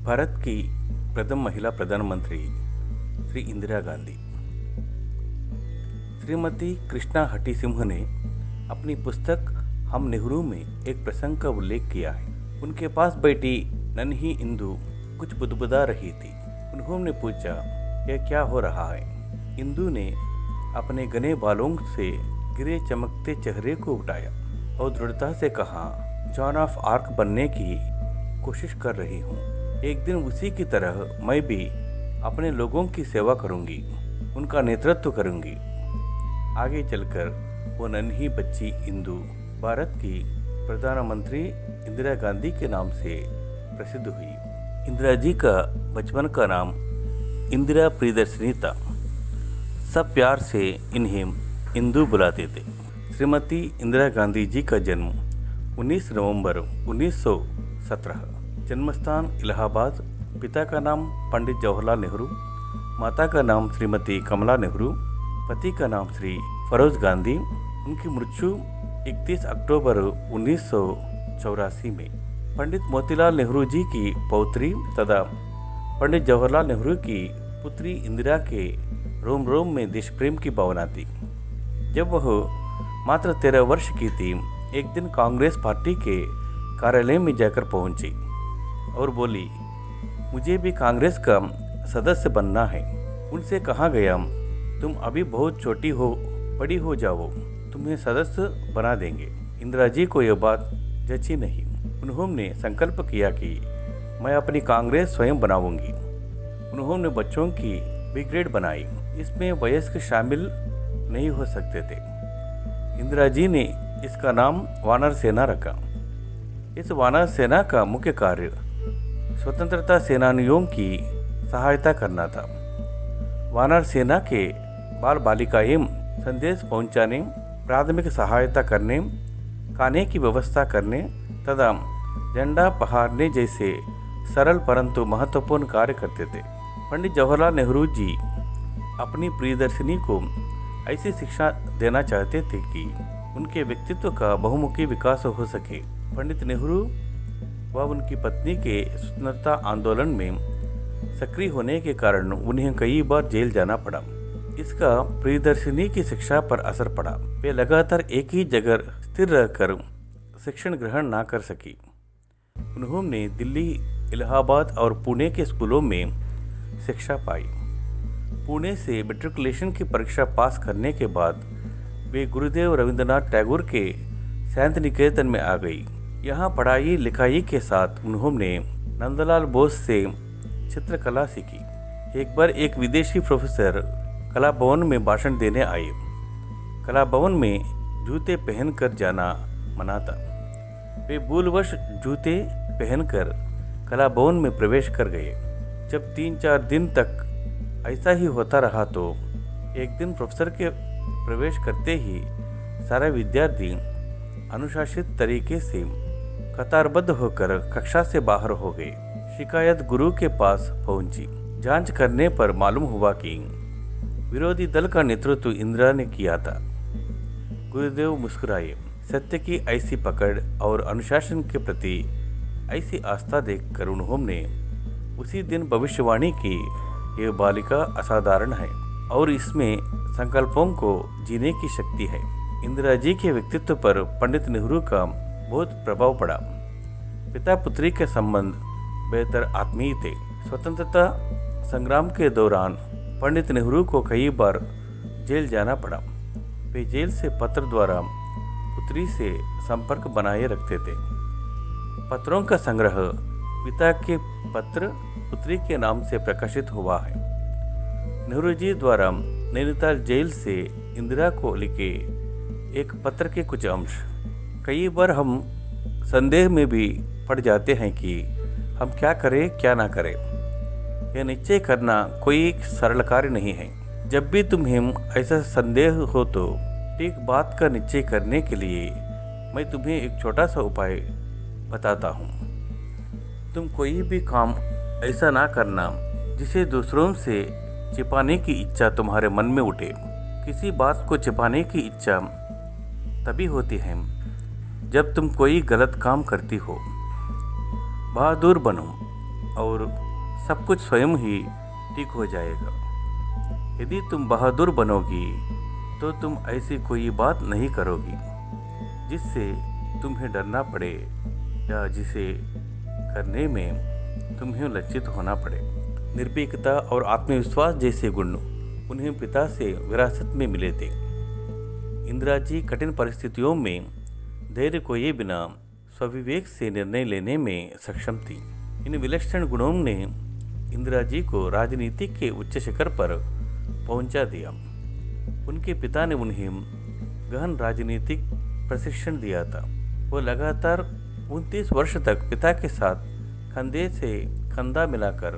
भारत की प्रथम महिला प्रधानमंत्री श्री इंदिरा गांधी। श्रीमती कृष्णा हटी सिंह ने अपनी पुस्तक हम नेहरू में एक प्रसंग का उल्लेख किया है। उनके पास बैठी नन्ही इंदु कुछ बुदबुदा रही थी। उन्होंने पूछा, यह क्या हो रहा है? इंदु ने अपने घने बालों से गिरे चमकते चेहरे को उठाया और दृढ़ता से कहा, जॉन ऑफ आर्क बनने की कोशिश कर रही हूँ। एक दिन उसी की तरह मैं भी अपने लोगों की सेवा करूँगी, उनका नेतृत्व करूँगी। आगे चलकर वो नन्ही बच्ची इंदु भारत की प्रधानमंत्री इंदिरा गांधी के नाम से प्रसिद्ध हुई। इंदिरा जी का बचपन का नाम इंदिरा प्रियदर्शिनी था। सब प्यार से इन्हें इंदु बुलाते थे। श्रीमती इंदिरा गांधी जी का जन्म 19 नवंबर 1917, जन्मस्थान इलाहाबाद। पिता का नाम पंडित जवाहरलाल नेहरू, माता का नाम श्रीमती कमला नेहरू, पति का नाम श्री फरोज गांधी। उनकी मृत्यु 31 अक्टूबर 1984 में पंडित मोतीलाल नेहरू जी की पौत्री तथा पंडित जवाहरलाल नेहरू की पुत्री इंदिरा के रोम रोम में देश प्रेम की भावना थी। जब वह मात्र 13 वर्ष की थी, एक दिन कांग्रेस पार्टी के कार्यालय में जाकर पहुंची और बोली, मुझे भी कांग्रेस का सदस्य बनना है। उनसे कहा गया, तुम अभी बहुत छोटी हो, बड़ी हो जाओ, तुम्हें सदस्य बना देंगे। इंदिरा जी को यह बात जची नहीं। उन्होंने संकल्प किया कि मैं अपनी कांग्रेस स्वयं बनाऊंगी। उन्होंने बच्चों की ब्रिगेड बनाई। इसमें वयस्क शामिल नहीं हो सकते थे। इंदिरा जी ने इसका नाम वानर सेना रखा। इस वानर सेना का मुख्य कार्य स्वतंत्रता सेनानियों की सहायता करना था। वानर सेना के बाल बालिकाएं संदेश पहुंचाने, प्राथमिक सहायता करने, खाने की व्यवस्था करने तथा झंडा फहराने जैसे सरल परंतु महत्वपूर्ण कार्य करते थे। पंडित जवाहरलाल नेहरू जी अपनी प्रियदर्शिनी को ऐसी शिक्षा देना चाहते थे कि उनके व्यक्तित्व का बहुमुखी विकास हो सके। पंडित नेहरू व उनकी पत्नी के स्वतंत्रता आंदोलन में सक्रिय होने के कारण उन्हें कई बार जेल जाना पड़ा। इसका प्रियदर्शिनी की शिक्षा पर असर पड़ा। वे लगातार एक ही जगह स्थिर रहकर शिक्षण ग्रहण ना कर सकी। उन्होंने दिल्ली, इलाहाबाद और पुणे के स्कूलों में शिक्षा पाई। पुणे से मैट्रिकुलेशन की परीक्षा पास करने के बाद वे गुरुदेव रविंद्रनाथ टैगोर के शांति निकेतन में आ गई। यहाँ पढ़ाई लिखाई के साथ उन्होंने नंदलाल बोस से चित्रकला सीखी। एक बार एक विदेशी प्रोफेसर कला भवन में भाषण देने आए। कला भवन में जूते पहनकर जाना मना था। वे भूलवश जूते पहनकर कला भवन में प्रवेश कर गए। जब 3-4 दिन तक ऐसा ही होता रहा तो एक दिन प्रोफेसर के प्रवेश करते ही सारे विद्यार्थी अनुशासित तरीके से कतारबद्ध होकर कक्षा से बाहर हो गए। शिकायत गुरु के पास पहुंची। जांच करने पर मालूम हुआ कि विरोधी दल का नेतृत्व इंदिरा ने किया था। गुरुदेव मुस्कुराए। सत्य की ऐसी पकड़ और अनुशासन के प्रति ऐसी आस्था देखकर उन्होंने उसी दिन भविष्यवाणी की, यह बालिका असाधारण है और इसमें संकल्पों को जीने की शक्ति है। इंदिरा जी के व्यक्तित्व पर पंडित नेहरू का बहुत प्रभाव पड़ा। पिता पुत्री के संबंध बेहतर आत्मीय थे। स्वतंत्रता संग्राम के दौरान पंडित नेहरू को कई बार जेल जाना पड़ा। वे जेल से पत्र द्वारा पुत्री से संपर्क बनाए रखते थे। पत्रों का संग्रह पिता के पत्र पुत्री के नाम से प्रकाशित हुआ है। नेहरू जी द्वारा नैनीताल जेल से इंदिरा को लिखे एक पत्र के कुछ अंश। कई बार हम संदेह में भी पड़ जाते हैं कि हम क्या करें क्या ना करें। यह निश्चय करना कोई सरल कार्य नहीं है। जब भी तुम्हें ऐसा संदेह हो तो ठीक बात का निश्चय करने के लिए मैं तुम्हें एक छोटा सा उपाय बताता हूँ। तुम कोई भी काम ऐसा ना करना जिसे दूसरों से छिपाने की इच्छा तुम्हारे मन में उठे। किसी बात को छिपाने की इच्छा तभी होती है जब तुम कोई गलत काम करती हो। बहादुर बनो, और सब कुछ स्वयं ही ठीक हो जाएगा। यदि तुम बहादुर बनोगी तो तुम ऐसी कोई बात नहीं करोगी जिससे तुम्हें डरना पड़े या जिसे करने में तुम्हें लज्जित होना पड़े। निर्भीकता और आत्मविश्वास जैसे गुण उन्हें पिता से विरासत में मिले थे। इंदिरा जी कठिन परिस्थितियों में धैर्य खोए बिना स्वविवेक से निर्णय लेने में सक्षम थी। इन विलक्षण गुणों ने इंदिरा जी को राजनीति के उच्च शिखर पर पहुंचा दिया। उनके पिता ने उन्हें गहन राजनीतिक प्रशिक्षण दिया था। वो लगातार 29 वर्ष तक पिता के साथ कंधे से कंधा मिलाकर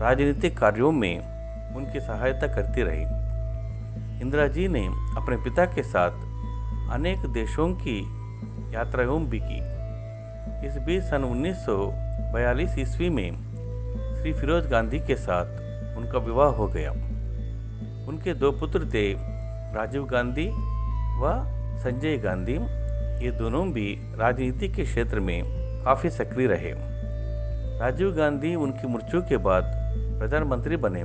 राजनीतिक कार्यों में उनकी सहायता करती रही। इंदिरा जी ने अपने पिता के साथ अनेक देशों की यात्राएं भी की। इस बीच सन 1942 ईस्वी में श्री फिरोज गांधी के साथ उनका विवाह हो गया। उनके 2 पुत्र थे, राजीव गांधी व संजय गांधी। ये दोनों भी राजनीति के क्षेत्र में काफ़ी सक्रिय रहे। राजीव गांधी उनकी मृत्यु के बाद प्रधानमंत्री बने,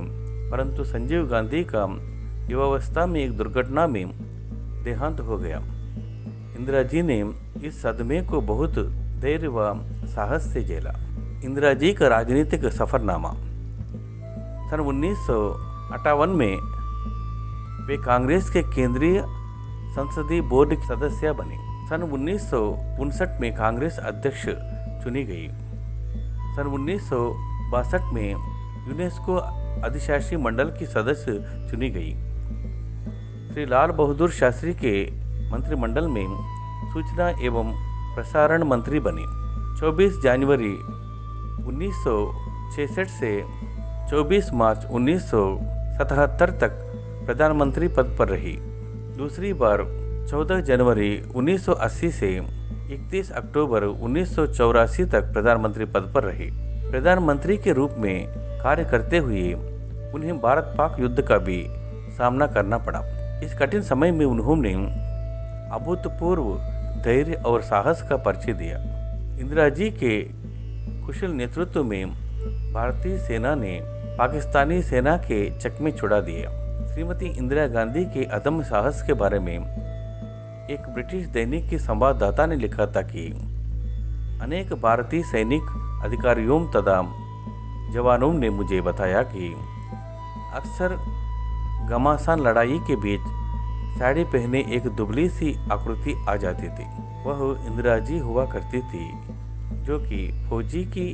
परंतु संजीव गांधी का युवावस्था में एक दुर्घटना में देहांत हो गया। इंदिरा जी ने इस सदमे को बहुत धैर्य व साहस से झेला। इंदिरा जी का राजनीतिक सफरनामा। सन 1958 में वे कांग्रेस के केंद्रीय संसदीय बोर्ड की सदस्य बने। सन 1959 में कांग्रेस अध्यक्ष चुनी गई। सन 1962 में यूनेस्को अधिशासी मंडल की सदस्य चुनी गई। श्री लाल बहादुर शास्त्री के मंत्रिमंडल में सूचना एवं प्रसारण मंत्री बने। 24 जनवरी 1966 से 24 मार्च 1977 तक प्रधानमंत्री पद पर रही। दूसरी बार 14 जनवरी 1980 से 31 अक्टूबर 1984 तक प्रधानमंत्री पद पर रही। प्रधानमंत्री के रूप में कार्य करते हुए उन्हें भारत पाक युद्ध का भी सामना करना पड़ा। इस कठिन समय में उन्होंने अभूतपूर्व धैर्य और साहस का परिचय दिया। इंदिरा जी के कुशल नेतृत्व में भारतीय सेना ने पाकिस्तानी सेना के चकमे छुड़ा दिए। श्रीमती इंदिरा गांधी के अदम्य साहस के बारे में एक ब्रिटिश दैनिक के संवाददाता ने लिखा था कि अनेक भारतीय सैनिक अधिकारियों तथा जवानों ने मुझे बताया कि अक्सर घमासान लड़ाई के बीच साड़ी पहने एक दुबली सी आकृति आ जाती थी। वह इंदिरा जी हुआ करती थी, जो कि फौजी की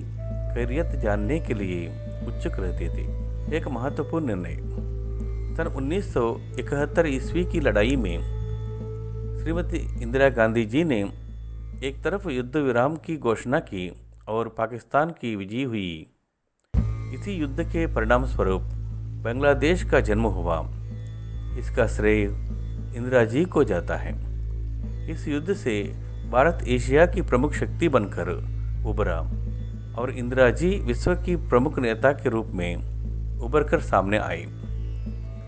खैरियत जानने के लिए उत्सुक रहती थी। एक महत्वपूर्ण निर्णय। सन 1971 ईस्वी की लड़ाई में श्रीमती इंदिरा गांधी जी ने एक तरफ युद्ध विराम की घोषणा की और पाकिस्तान की विजय हुई। इसी युद्ध के परिणाम स्वरूप बांग्लादेश का जन्म हुआ। इसका श्रेय इंदिरा जी को जाता है। इस युद्ध से भारत एशिया की प्रमुख शक्ति बनकर उभरा और इंदिरा जी विश्व की प्रमुख नेता के रूप में उभरकर सामने आई।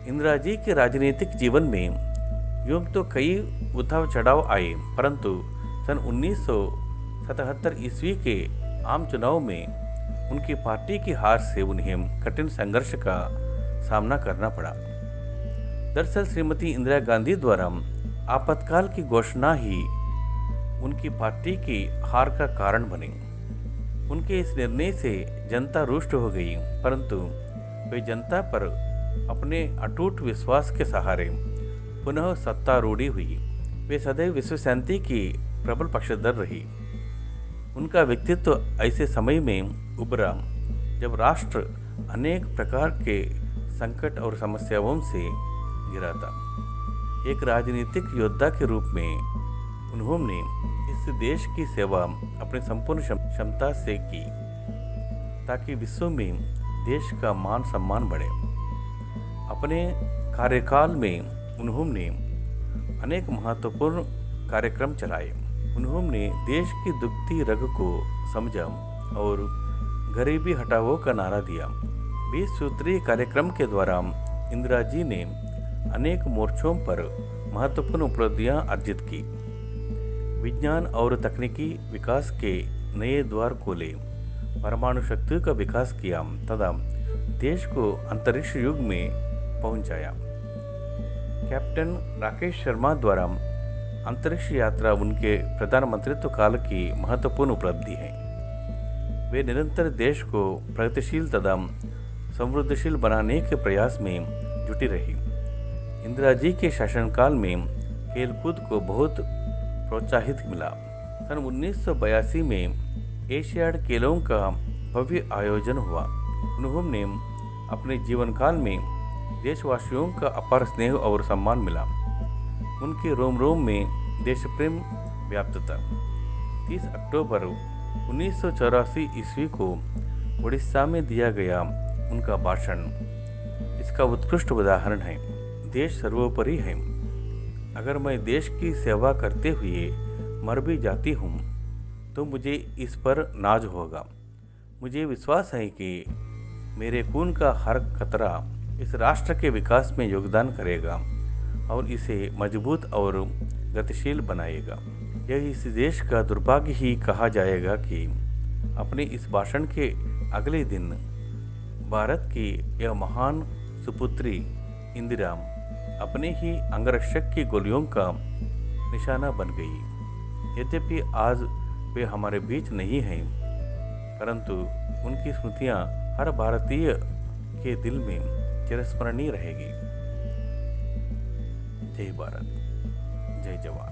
इंदिरा जी के राजनीतिक जीवन में यूं तो कई उतार चढ़ाव आए, परंतु सन 1977 ईस्वी के आम चुनाव में उनकी पार्टी की हार से उन्हें कठिन संघर्ष का सामना करना पड़ा। दरअसल श्रीमती इंदिरा गांधी द्वारा आपातकाल की घोषणा ही उनकी पार्टी की हार का कारण बनी। उनके इस निर्णय से जनता रुष्ट हो गई, परंतु वे जनता पर अपने अटूट विश्वास के सहारे पुनः सत्तारूढ़ी हुई। वे सदैव विश्व शांति की प्रबल पक्षधर रही। उनका व्यक्तित्व ऐसे समय में उभरा जब राष्ट्र अनेक प्रकार के संकट और समस्याओं से घिरा था। एक राजनीतिक योद्धा के रूप में उन्होंने इस देश की सेवा अपनी संपूर्ण क्षमता से की, ताकि विश्व में देश का मान सम्मान बढ़े। अपने कार्यकाल में उन्होंने अनेक महत्वपूर्ण कार्यक्रम चलाए। उन्होंने देश की दुखती रग को समझा और गरीबी हटाओ का नारा दिया। 20 सूत्रीय कार्यक्रम के द्वारा इंदिरा जी ने अनेक मोर्चों पर महत्वपूर्ण उपलब्धियां अर्जित की। विज्ञान और तकनीकी विकास के नए द्वार खोले परमाणु शक्ति का विकास किया तथा देश को अंतरिक्ष युग में पहुंचाया। कैप्टन राकेश शर्मा द्वारा अंतरिक्ष यात्रा उनके प्रधानमंत्रित्व काल की महत्वपूर्ण उपलब्धि है। वे निरंतर देश को प्रगतिशील तथा समृद्धशील बनाने के प्रयास में जुटी रही। इंदिरा जी के शासनकाल में खेलकूद को बहुत प्रोत्साहित मिला। सन 1982 में एशियाड खेलों का भव्य आयोजन हुआ। उन्होंने अपने जीवन काल में देशवासियों का अपार स्नेह और सम्मान मिला। उनके रोम रोम में देश प्रेम व्याप्त था। 30 अक्टूबर 1984 ईस्वी को उड़ीसा में दिया गया उनका भाषण इसका उत्कृष्ट उदाहरण है। देश सर्वोपरि है। अगर मैं देश की सेवा करते हुए मर भी जाती हूँ तो मुझे इस पर नाज होगा। मुझे विश्वास है कि मेरे खून का हर कतरा इस राष्ट्र के विकास में योगदान करेगा और इसे मजबूत और गतिशील बनाएगा। यह इस देश का दुर्भाग्य ही कहा जाएगा कि अपने इस भाषण के अगले दिन भारत की यह महान सुपुत्री इंदिरा अपने ही अंगरक्षक की गोलियों का निशाना बन गई। यद्यपि आज वे हमारे बीच नहीं हैं, परंतु उनकी स्मृतियां हर भारतीय के दिल में चिरस्मरणीय रहेगी। जय भारत, जय जवान।